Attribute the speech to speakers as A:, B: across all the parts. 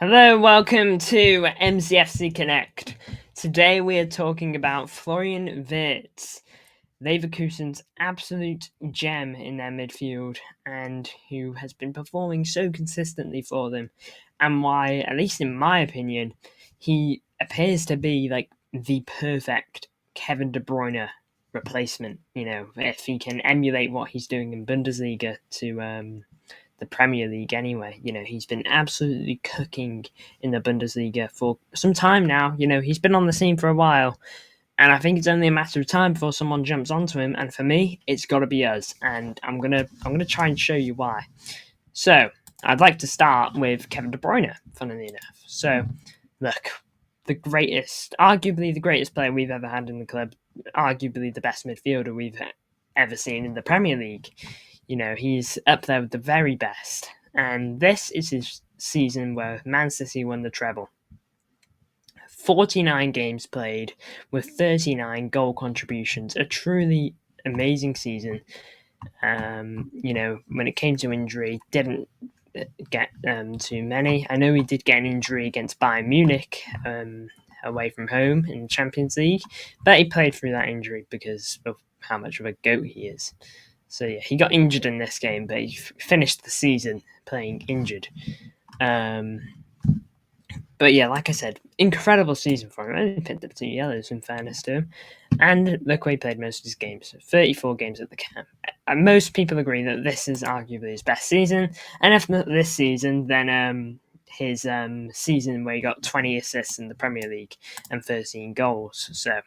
A: Hello, welcome to MCFC Connect. Today we are talking about Florian Wirtz, Leverkusen's absolute gem in their midfield and who has been performing so consistently for them, and why, at least in my opinion, he appears to be like the perfect Kevin De Bruyne replacement. If he can emulate what he's doing in Bundesliga to the Premier League anyway. He's been absolutely cooking in the Bundesliga for some time now. He's been on the scene for a while. And I think it's only a matter of time before someone jumps onto him. And for me, it's got to be us. And I'm gonna try and show you why. So I'd like to start with Kevin De Bruyne. Funnily enough, so look, arguably the greatest player we've ever had in the club, arguably the best midfielder we've ever seen in the Premier League. He's up there with the very best. And this is his season where Man City won the treble. 49 games played with 39 goal contributions. A truly amazing season. When it came to injury, didn't get too many. I know he did get an injury against Bayern Munich away from home in the Champions League, but he played through that injury because of how much of a goat he is. So yeah, he got injured in this game, but he finished the season playing injured. But yeah, like I said, incredible season for him. Only picked up 2 yellows, in fairness to him. And look where he played most of his games. 34 games at the camp. And most people agree that this is arguably his best season. And if not this season, then his season where he got 20 assists in the Premier League and 13 goals. So,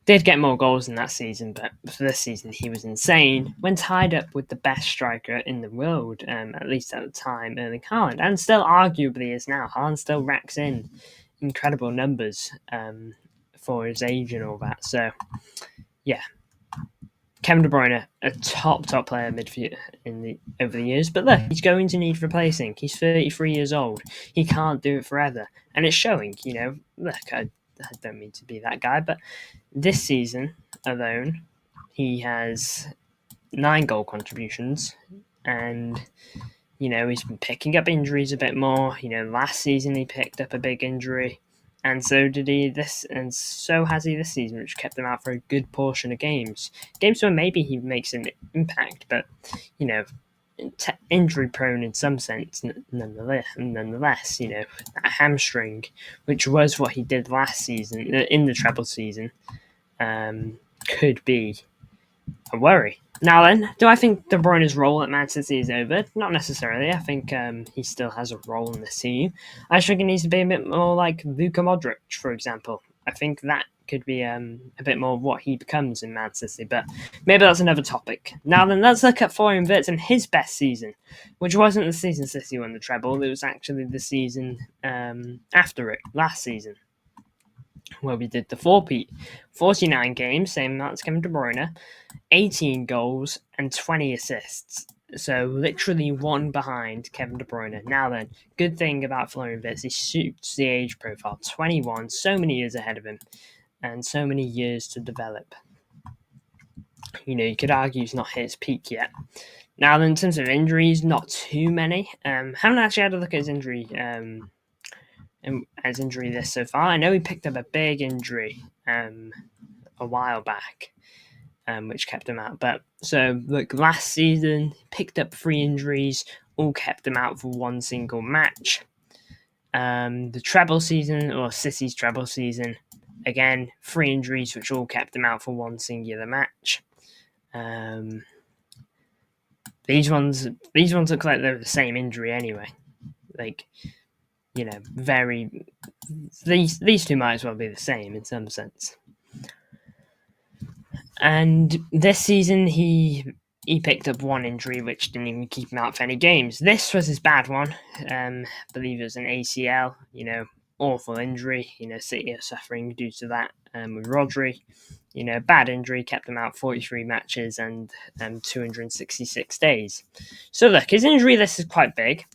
A: did get more goals in that season, but for this season he was insane when tied up with the best striker in the world, at least at the time, Erling Haaland, and still arguably is now. Haaland still racks in incredible numbers for his age and all that. So, yeah, Kevin De Bruyne, a top player midfield over the years, but look, he's going to need replacing. He's 33 years old. He can't do it forever, and it's showing. Look, I don't mean to be that guy, but this season alone, he has 9 goal contributions, and he's been picking up injuries a bit more. Last season he picked up a big injury, and so has he this season, which kept him out for a good portion of games. Games where maybe he makes an impact, but injury prone in some sense, nonetheless. A hamstring, which was what he did last season in the treble season, could be a worry. Now then, do I think De Bruyne's role at Man City is over? Not necessarily. I think he still has a role in the team. I just think he needs to be a bit more like Luka Modric, for example. I think that could be a bit more of what he becomes in Man City, but maybe that's another topic. Now then, let's look at Florian Wirtz and his best season, which wasn't the season City won the treble. It was actually the season after it, last season, where we did the 49 games, same amount as Kevin De Bruyne, 18 goals and 20 assists. So literally one behind Kevin De Bruyne. Now then, good thing about Florian Wirtz, he suits the age profile. 21, so many years ahead of him, and so many years to develop. You could argue he's not hit his peak yet. Now then, in terms of injuries, not too many. Haven't actually had a look at his injury list so far. I know he picked up a big injury a while back, which kept him out. But so look, last season picked up 3 injuries, all kept him out for one single match. The treble season, or City's treble season, again 3 injuries, which all kept him out for one singular match. These ones look like they're the same injury anyway. These two might as well be the same in some sense. And this season he picked up 1 injury, which didn't even keep him out for any games. This was his bad one. I believe it was an ACL. Awful injury. City are suffering due to that. With Rodri, bad injury, kept him out 43 matches and 266 days. So look, his injury list is quite big,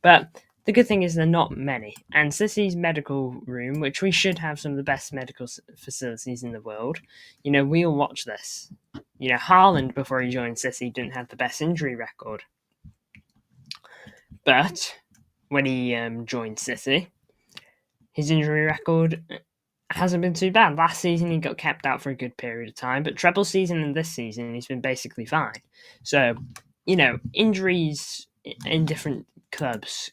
A: but the good thing is they're not many. And City's medical room, which we should have some of the best medical facilities in the world, we'll watch this. Haaland, before he joined City, didn't have the best injury record. But when he joined City. His injury record hasn't been too bad. Last season, he got kept out for a good period of time, but treble season and this season, he's been basically fine. So, injuries in different clubs,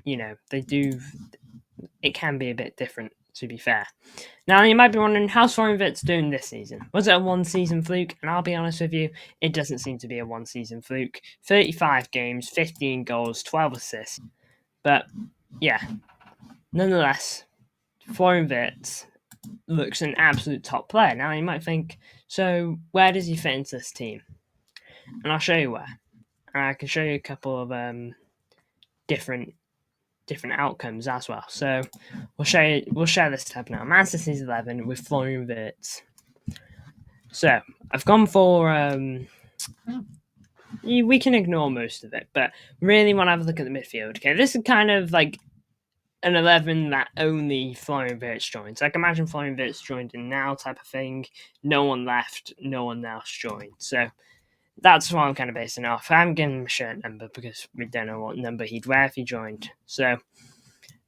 A: it can be a bit different, to be fair. Now, you might be wondering, how's Florian Wirtz doing this season? Was it a one-season fluke? And I'll be honest with you, it doesn't seem to be a one-season fluke. 35 games, 15 goals, 12 assists. But, yeah, nonetheless, Florian Wirtz looks an absolute top player. Now, you might think, so where does he fit into this team? And I'll show you where. And I can show you a couple of different outcomes as well. So we'll share this tab now. Man City's 11 with Florian Wirtz. So I've gone for we can ignore most of it, but really want to have a look at the midfield. Okay, this is kind of like an 11 that only Florian Wirtz joined. So I can imagine Florian Wirtz joined in now type of thing. No one left, no one else joined. So that's what I'm kind of basing off. I'm giving him a shirt number because we don't know what number he'd wear if he joined. So,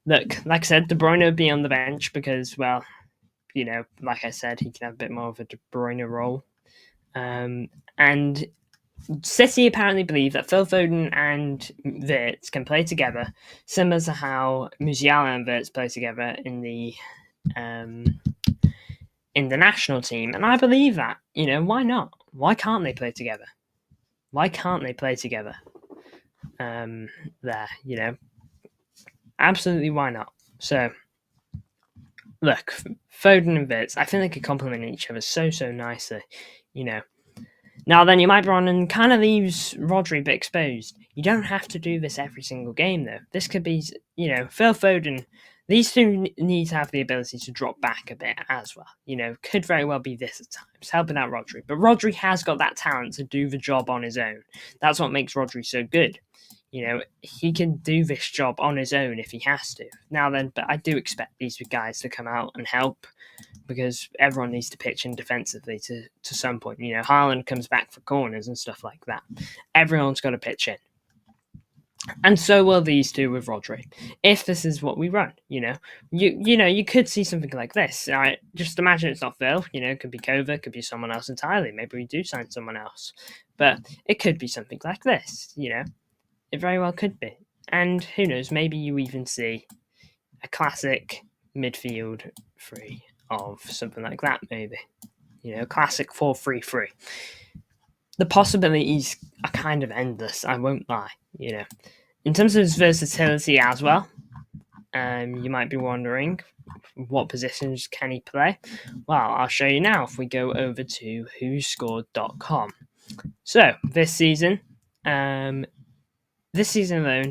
A: look, like I said, De Bruyne would be on the bench because, well, like I said, he can have a bit more of a De Bruyne role. And City apparently believe that Phil Foden and Wirtz can play together, similar to how Musiala and Wirtz play together in the national team. And I believe that. Why not? Why can't they play together? Why can't they play together? Absolutely, why not? So, look, Foden and Wirtz, I think they could complement each other so nicely, Now then, you might be on and kind of leaves Rodri a bit exposed. You don't have to do this every single game, though. This could be, Phil Foden. These two need to have the ability to drop back a bit as well. Could very well be this at times, helping out Rodri. But Rodri has got that talent to do the job on his own. That's what makes Rodri so good. He can do this job on his own if he has to. Now then, but I do expect these guys to come out and help because everyone needs to pitch in defensively to some point. Haaland comes back for corners and stuff like that. Everyone's got to pitch in. And so will these two with Rodri. If this is what we run, you could see something like this. Just imagine it's not Phil. It could be Kova, it could be someone else entirely. Maybe we do sign someone else, but it could be something like this. It very well could be. And who knows? Maybe you even see a classic midfield three of something like that. Maybe classic 4-3-3. The possibilities are kind of endless. I won't lie. In terms of his versatility as well, you might be wondering what positions can he play. Well, I'll show you now if we go over to whoscored.com. So this season alone,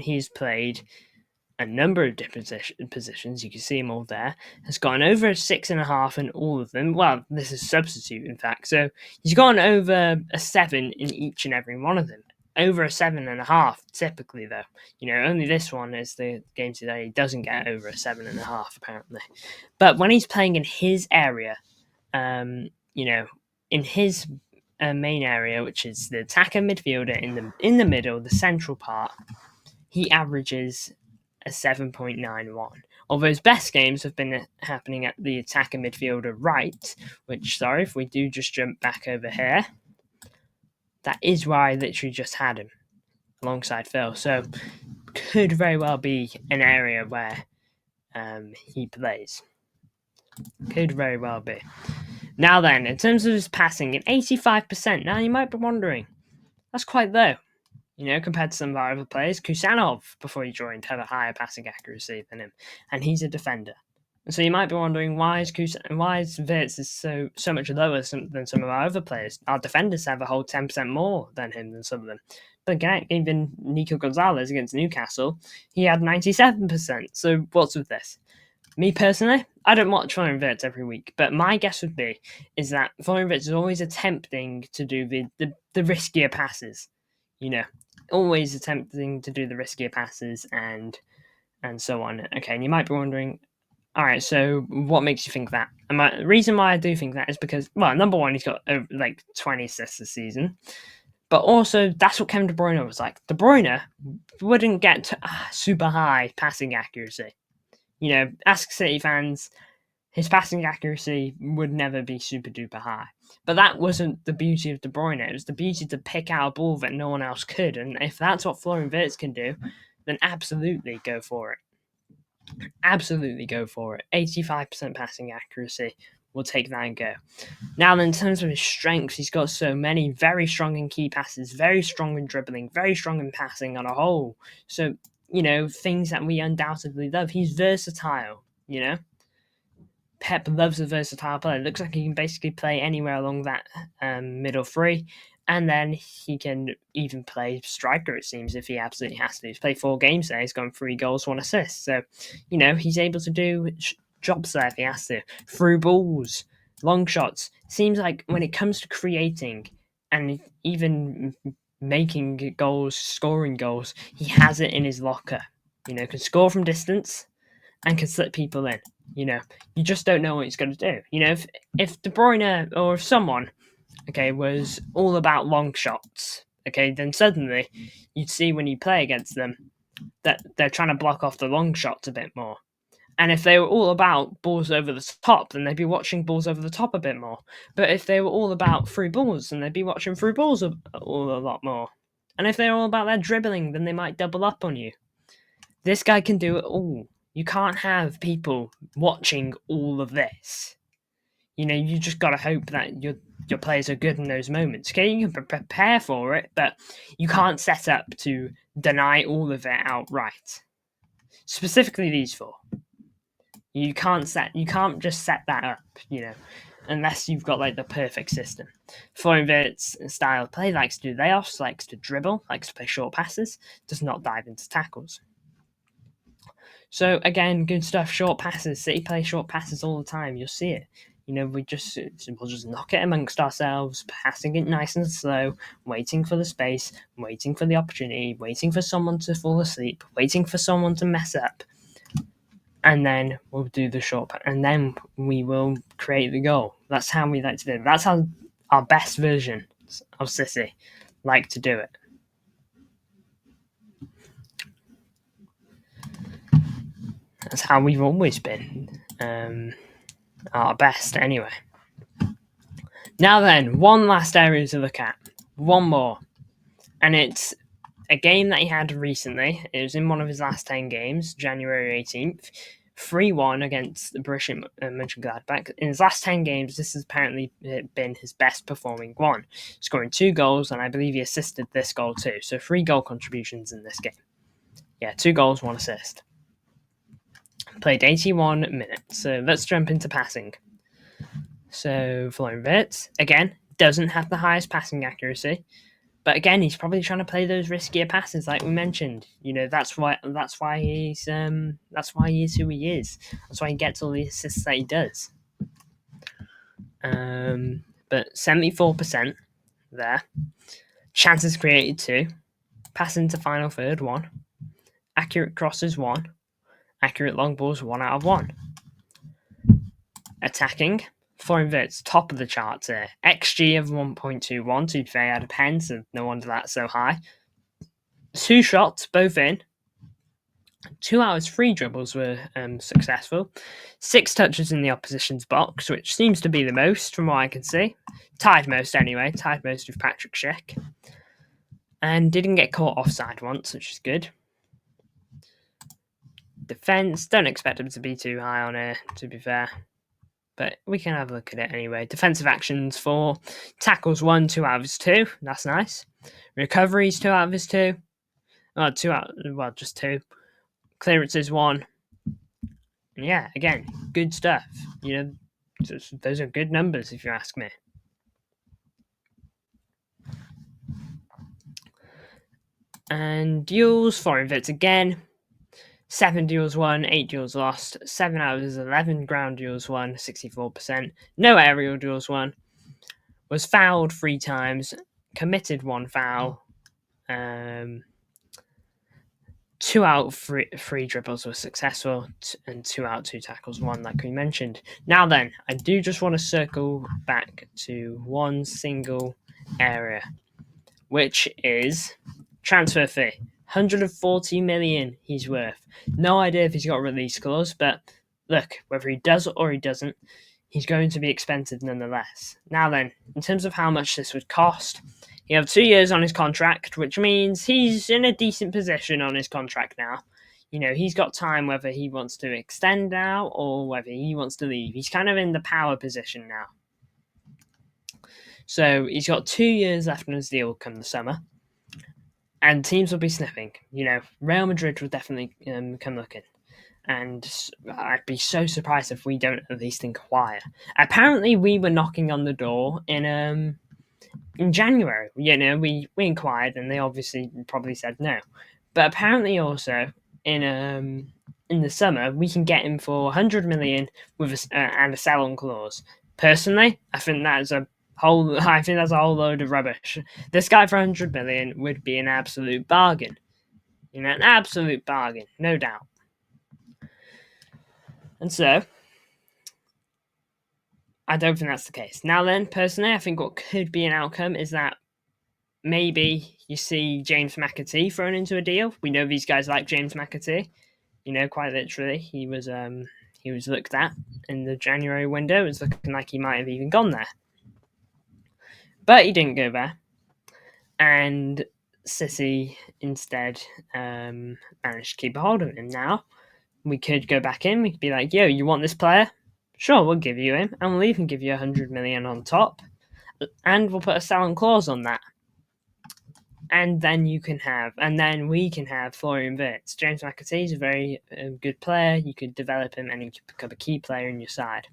A: he's played a number of different positions. You can see them all there. Has gone over a 6.5 in all of them. Well, this is substitute, in fact. So he's gone over a 7 in each and every one of them. Over a 7.5, typically, though. Only this one is the game today. He doesn't get over a 7.5, apparently. But when he's playing in his area, in his main area, which is the attacker midfielder in the middle, the central part, he averages a 7.91. Although his best games have been happening at the attacker midfielder right, which, if we do just jump back over here, that is where I literally just had him alongside Phil. So could very well be an area where he plays. Could very well be. Now then, in terms of his passing, at 85%. Now you might be wondering, that's quite low. Compared to some of our other players. Kusanov, before he joined, had a higher passing accuracy than him. And he's a defender. So you might be wondering, why is Wirtz so much lower than some of our other players? Our defenders have a whole 10% more than him than some of them. But again, even Nico Gonzalez against Newcastle, he had 97%. So what's with this? Me personally, I don't watch Florian Wirtz every week, but my guess would be is that Florian Wirtz is always attempting to do the riskier passes. Always attempting to do the riskier passes and so on. Okay, and you might be wondering, all right, so what makes you think that? And the reason why I do think that is because, well, number one, he's got 20 assists this season. But also, that's what Kevin De Bruyne was like. De Bruyne wouldn't get super high passing accuracy. Ask City fans, his passing accuracy would never be super duper high. But that wasn't the beauty of De Bruyne. It was the beauty to pick out a ball that no one else could. And if that's what Florian Wirtz can do, then absolutely go for it. Absolutely go for it. 85% passing accuracy. We'll take that and go. Now, in terms of his strengths, he's got so many. Very strong in key passes, very strong in dribbling, very strong in passing on a whole. So, things that we undoubtedly love. He's versatile, Pep loves a versatile player. It looks like he can basically play anywhere along that middle three. And then he can even play striker, it seems, if he absolutely has to. He's played 4 games there. He's got 3 goals, 1 assist. So, he's able to do jobs there if he has to. Through balls, long shots. Seems like when it comes to creating and even making goals, scoring goals, he has it in his locker. Can score from distance and can slip people in. You just don't know what he's going to do. If De Bruyne or if someone, was all about long shots, then suddenly you'd see when you play against them that they're trying to block off the long shots a bit more. And if they were all about balls over the top, then they'd be watching balls over the top a bit more. But if they were all about through balls, then they'd be watching through balls a lot more. And if they're all about their dribbling, then they might double up on you. This guy can do it all. You can't have people watching all of this. You just got to hope that your players are good in those moments. Okay, you can prepare for it, but you can't set up to deny all of it outright. Specifically these 4. You can't just set that up, unless you've got like the perfect system. Florian Wirtz's style of play likes to do layoffs, likes to dribble, likes to play short passes, does not dive into tackles. So again, good stuff. Short passes. City play short passes all the time. You'll see it. We'll just knock it amongst ourselves, passing it nice and slow, waiting for the space, waiting for the opportunity, waiting for someone to fall asleep, waiting for someone to mess up, and then we'll do the short pass, and then we will create the goal. That's how we like to do it. That's how our best version of City like to do it. That's how we've always been. Our best, anyway. Now then, one last area to look at. One more. And it's a game that he had recently. It was in one of his last 10 games, January 18th. 3-1 against the Borussia Mönchengladbach. In his last 10 games, this has apparently been his best performing one, scoring 2 goals, and I believe he assisted this goal too. So 3 goal contributions in this game. Yeah, 2 goals, 1 assist. Played 81 minutes. So let's jump into passing. So Florian Wirtz, again, doesn't have the highest passing accuracy. But again, he's probably trying to play those riskier passes, like we mentioned. That's why he's who he is. That's why he gets all the assists that he does. But 74% there. Chances created 2. Passing to final third 1. Accurate crosses 1. Accurate long balls 1 out of 1. Attacking. Florian Wirtz, top of the charts here. XG of 1.21. To be fair, he had a pen, so no wonder that's so high. 2 shots, both in. 2 out of his 3 dribbles were successful. 6 touches in the opposition's box, which seems to be the most from what I can see. Tied most anyway. Tied most with Patrick Schick. And didn't get caught offside once, which is good. Defense, don't expect him to be too high on here, to be fair. But we can have a look at it anyway. Defensive actions 4. Tackles 1, 2 out of his 2. That's nice. Recoveries 2 out of his 2. Just 2. Clearances 1. And yeah, again, good stuff. Those are good numbers if you ask me. And duels, Florian Wirtz again. 7 duels won, 8 duels lost, 7 out of his 11 ground duels won, 64%. No aerial duels won. Was fouled 3 times, committed 1 foul. 2 out of 3 dribbles were successful, and 2 out of 2 tackles won, like we mentioned. Now then, I do just want to circle back to one single area, which is transfer fee. 140 million he's worth. No idea if he's got a release clause, but look, whether he does or he doesn't, he's going to be expensive nonetheless. Now then, in terms of how much this would cost, he has 2 years on his contract, which means he's in a decent position on his contract now. He's got time whether he wants to extend now or whether he wants to leave. He's kind of in the power position now. So he's got 2 years left on his deal come the summer. And teams will be sniffing. Real Madrid will definitely come looking. And I'd be so surprised if we don't at least inquire. Apparently, we were knocking on the door in January. We inquired, and they obviously probably said no. But apparently, also in the summer, we can get him for 100 million with and a sell-on clause. Personally, I think that's a whole load of rubbish. This guy for 100 million would be an absolute bargain. An absolute bargain, no doubt. And so, I don't think that's the case. Now then, personally, I think what could be an outcome is that maybe you see James McAtee thrown into a deal. We know these guys like James McAtee. Quite literally, he was looked at in the January window. It was looking like he might have even gone there. But he didn't go there. And City instead managed to keep a hold of him. Now, we could go back in. We could be like, yo, you want this player? Sure, we'll give you him. And we'll even give you 100 million on top. And we'll put a sell-on clause on that. And then we can have Florian Wirtz. James McAtee is a very good player. You could develop him and he could become a key player in your side.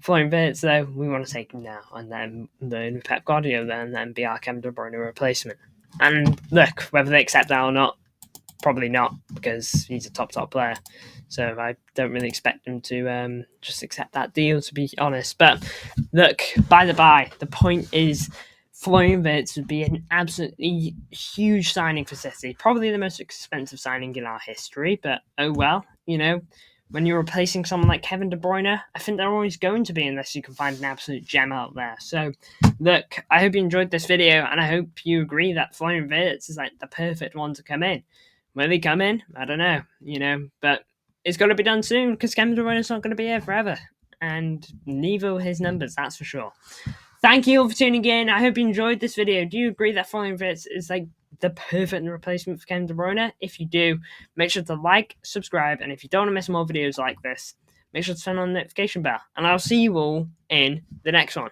A: Florian Wirtz, though, we want to take him now, and then Pep Guardiola, and then be our Kevin De Bruyne replacement. And look, whether they accept that or not, probably not, because he's a top player. So I don't really expect him to just accept that deal, to be honest. But look, by the by, the point is Florian Wirtz would be an absolutely huge signing for City. Probably the most expensive signing in our history, but oh well, when you're replacing someone like Kevin De Bruyne, I think they're always going to be unless you can find an absolute gem out there. So, look, I hope you enjoyed this video, and I hope you agree that Florian Wirtz is like the perfect one to come in. Will he come in? I don't know, but it's got to be done soon because Kevin De Bruyne is not going to be here forever, and neither will his numbers, that's for sure. Thank you all for tuning in. I hope you enjoyed this video. Do you agree that Florian Wirtz is like the perfect replacement for Kevin De Bruyne? If you do, make sure to like, subscribe, and if you don't want to miss more videos like this, make sure to turn on the notification bell. And I'll see you all in the next one.